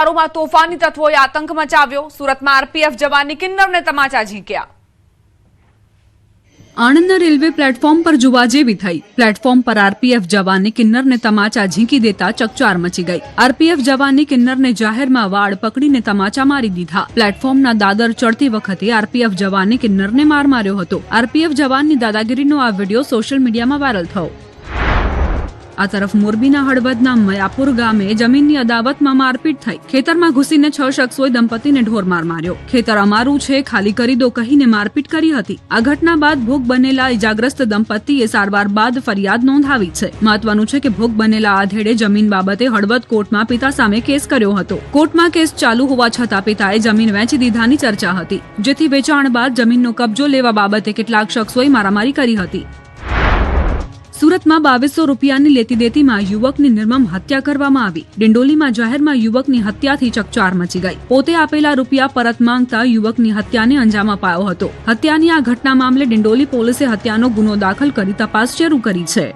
વિસ્તારોમાં તોફાની તત્વોએ આતંક મચાવ્યો। સુરતમાં આરપીએફ જવાનની કિન્નરને તમાચા ઝીંક્યા। આણંદના રેલવે પ્લેટફોર્મ પર જોવા જેવી થઈ। પ્લેટફોર્મ પર આરપીએફ જવાનની કિન્નરને તમાચા ઝીંકી દેતા ચકચાર મચી ગઈ। આરપીએફ જવાનની કિન્નરને જાહેરમાં વાળ પકડીને તમાચા મારી દીધા। પ્લેટફોર્મના દાદર ચડતી વખતે આરપીએફ જવાનની કિન્નરને માર માર્યો હતો। આરપીએફ જવાનની દાદાગીરીનો આ વિડીયો સોશિયલ મીડિયામાં વાયરલ થયો। આ તરફ મોરબીના હળવદના મયાપુર ગામે જમીનની અદાવતમાં મારપીટ થઈ। ખેતરમાં ઘૂસીને 6 શખ્સોએ દંપતીને ઢોરમાર માર્યો। ખેતર અમારું છે, ખાલી કરી દો કહીને મારપીટ કરી હતી। આ ઘટના બાદ ભોગ બનેલા ઇજાગ્રસ્ત દંપતીએ સારવાર બાદ ફરિયાદ નોંધાવી છે। મહત્વનું છે કે ભોગ બનેલા આધેડે જમીન બાબતે હળવદ કોર્ટમાં પિતા સામે કેસ કર્યો હતો। કોર્ટમાં કેસ ચાલુ હોવા છતાં પિતાએ જમીન વેચી દીધાની ચર્ચા હતી, જેથી વેચાણ બાદ જમીનનો કબજો લેવા બાબતે કેટલાક શખ્સોએ મારામારી કરી હતી। સુરતમાં 2200 રૂપિયાની લેતી દેતીમાં યુવકની નિર્મમ હત્યા કરવામાં આવી। ડિંડોલીમાં જાહેરમાં યુવકની હત્યાથી ચકચાર મચી ગઈ। પોતે આપેલા રૂપિયા પરત માંગતા યુવકની હત્યાને અંજામ અપાયો હતો। હત્યાની આ ઘટના મામલે ડિંડોલી પોલીસે હત્યાનો ગુનો દાખલ કરી તપાસ શરૂ કરી છે।